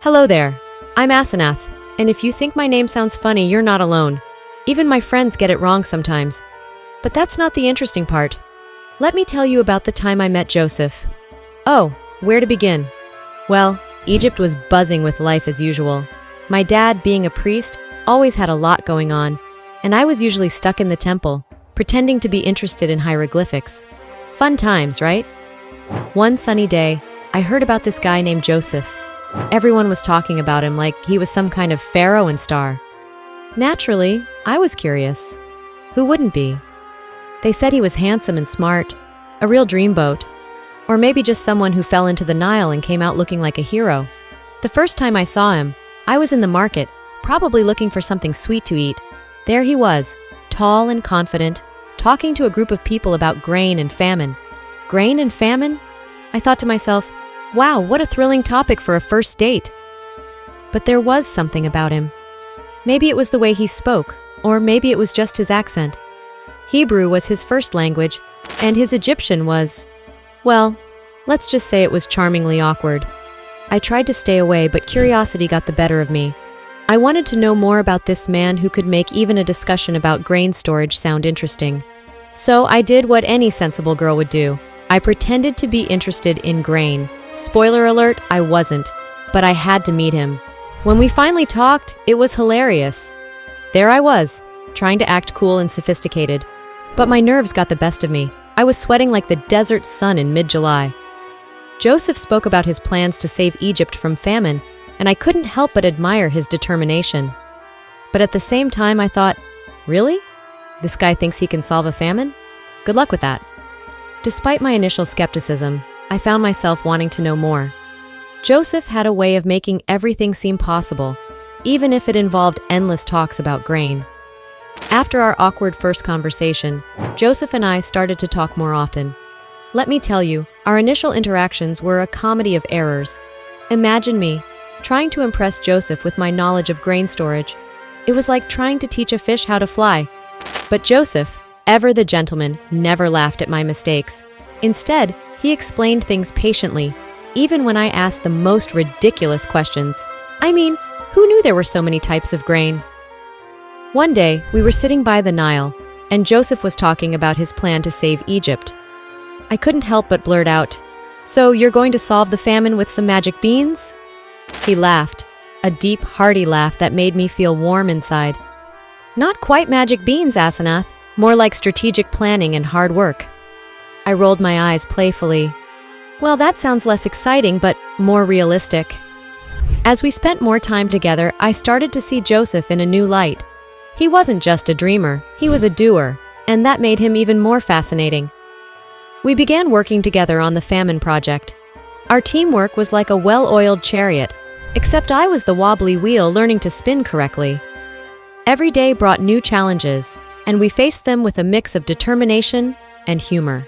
Hello there. I'm Asenath, and if you think my name sounds funny, you're not alone. Even my friends get it wrong sometimes. But that's not the interesting part. Let me tell you about the time I met Joseph. Oh, where to begin? Well, Egypt was buzzing with life as usual. My dad, being a priest, always had a lot going on, and I was usually stuck in the temple, pretending to be interested in hieroglyphics. Fun times, right? One sunny day, I heard about this guy named Joseph. Everyone was talking about him like he was some kind of pharaoh and star. Naturally, I was curious. Who wouldn't be? They said he was handsome and smart, a real dreamboat, or maybe just someone who fell into the Nile and came out looking like a hero. The first time I saw him, I was in the market, probably looking for something sweet to eat. There he was, tall and confident, talking to a group of people about grain and famine. Grain and famine? I thought to myself, wow, what a thrilling topic for a first date. But there was something about him. Maybe it was the way he spoke, or maybe it was just his accent. Hebrew was his first language, and his Egyptian was, well, let's just say it was charmingly awkward. I tried to stay away, but curiosity got the better of me. I wanted to know more about this man who could make even a discussion about grain storage sound interesting. So I did what any sensible girl would do. I pretended to be interested in grain. Spoiler alert, I wasn't, but I had to meet him. When we finally talked, it was hilarious. There I was, trying to act cool and sophisticated, but my nerves got the best of me. I was sweating like the desert sun in mid-July. Joseph spoke about his plans to save Egypt from famine, and I couldn't help but admire his determination. But at the same time, I thought, really? This guy thinks he can solve a famine? Good luck with that. Despite my initial skepticism, I found myself wanting to know more. Joseph had a way of making everything seem possible, even if it involved endless talks about grain. After our awkward first conversation, Joseph and I started to talk more often. Let me tell you, our initial interactions were a comedy of errors. Imagine me, trying to impress Joseph with my knowledge of grain storage. It was like trying to teach a fish how to fly. But Joseph, ever the gentleman, never laughed at my mistakes. Instead, he explained things patiently, even when I asked the most ridiculous questions. I mean, who knew there were so many types of grain? One day, we were sitting by the Nile, and Joseph was talking about his plan to save Egypt. I couldn't help but blurt out, "So you're going to solve the famine with some magic beans?" He laughed, a deep, hearty laugh that made me feel warm inside. Not quite magic beans, Asenath, more like strategic planning and hard work. I rolled my eyes playfully. Well, that sounds less exciting, but more realistic. As we spent more time together, I started to see Joseph in a new light. He wasn't just a dreamer, he was a doer, and that made him even more fascinating. We began working together on the famine project. Our teamwork was like a well-oiled chariot, except I was the wobbly wheel learning to spin correctly. Every day brought new challenges, and we faced them with a mix of determination and humor.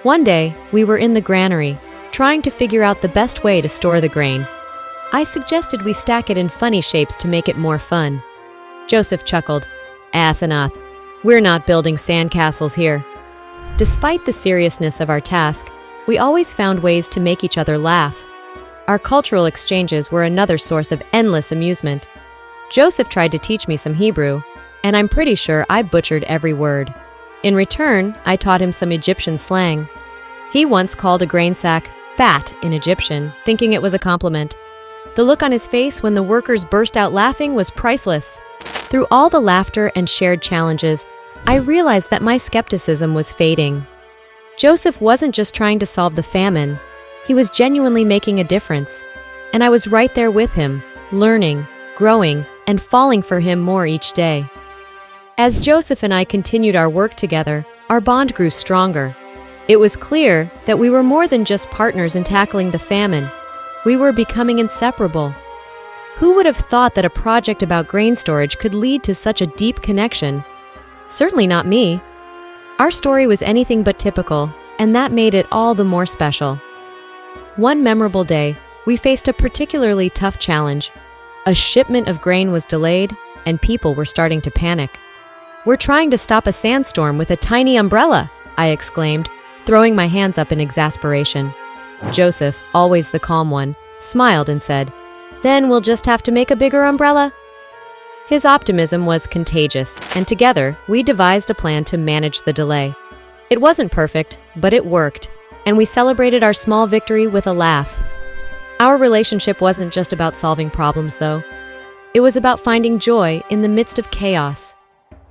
One day, we were in the granary, trying to figure out the best way to store the grain. I suggested we stack it in funny shapes to make it more fun. Joseph chuckled, "Asenath, we're not building sandcastles here." Despite the seriousness of our task, we always found ways to make each other laugh. Our cultural exchanges were another source of endless amusement. Joseph tried to teach me some Hebrew, and I'm pretty sure I butchered every word. In return, I taught him some Egyptian slang. He once called a grain sack fat in Egyptian, thinking it was a compliment. The look on his face when the workers burst out laughing was priceless. Through all the laughter and shared challenges, I realized that my skepticism was fading. Joseph wasn't just trying to solve the famine, he was genuinely making a difference. And I was right there with him, learning, growing, and falling for him more each day. As Joseph and I continued our work together, our bond grew stronger. It was clear that we were more than just partners in tackling the famine. We were becoming inseparable. Who would have thought that a project about grain storage could lead to such a deep connection? Certainly not me. Our story was anything but typical, and that made it all the more special. One memorable day, we faced a particularly tough challenge. A shipment of grain was delayed, and people were starting to panic. "We're trying to stop a sandstorm with a tiny umbrella," I exclaimed, throwing my hands up in exasperation. Joseph, always the calm one, smiled and said, Then we'll just have to make a bigger umbrella." His optimism was contagious, and together we devised a plan to manage the delay. It wasn't perfect, but it worked, and we celebrated our small victory with a laugh. Our relationship wasn't just about solving problems, though. It was about finding joy in the midst of chaos.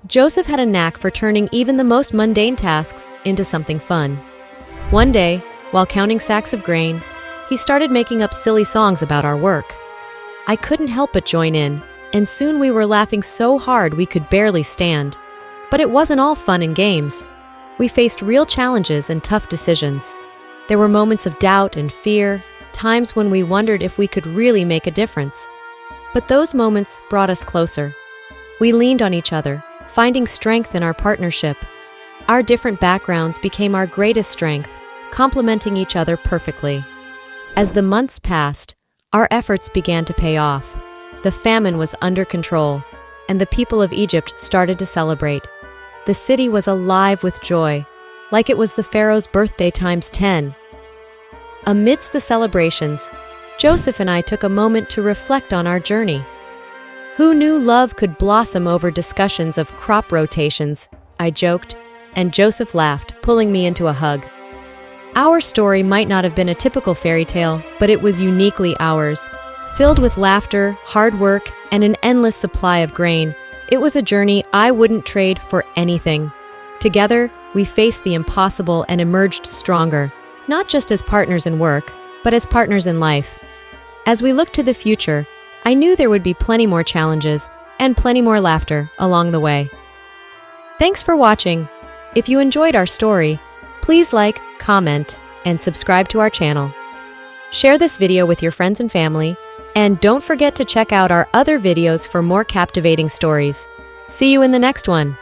Joseph had a knack for turning even the most mundane tasks into something fun. One day, while counting sacks of grain, he started making up silly songs about our work. I couldn't help but join in, and soon we were laughing so hard we could barely stand. But it wasn't all fun and games. We faced real challenges and tough decisions. There were moments of doubt and fear, times when we wondered if we could really make a difference. But those moments brought us closer. We leaned on each other, finding strength in our partnership. Our different backgrounds became our greatest strength, complementing each other perfectly. As the months passed, our efforts began to pay off. The famine was under control, and the people of Egypt started to celebrate. The city was alive with joy, like it was the Pharaoh's birthday times 10. Amidst the celebrations, Joseph and I took a moment to reflect on our journey. Who knew love could blossom over discussions of crop rotations? I joked, and Joseph laughed, pulling me into a hug. Our story might not have been a typical fairy tale, but it was uniquely ours. Filled with laughter, hard work, and an endless supply of grain, it was a journey I wouldn't trade for anything. Together, we faced the impossible and emerged stronger, not just as partners in work, but as partners in life. As we looked to the future, I knew there would be plenty more challenges and plenty more laughter along the way. Thanks for watching. If you enjoyed our story, please like, comment, and subscribe to our channel. Share this video with your friends and family, and don't forget to check out our other videos for more captivating stories. See you in the next one.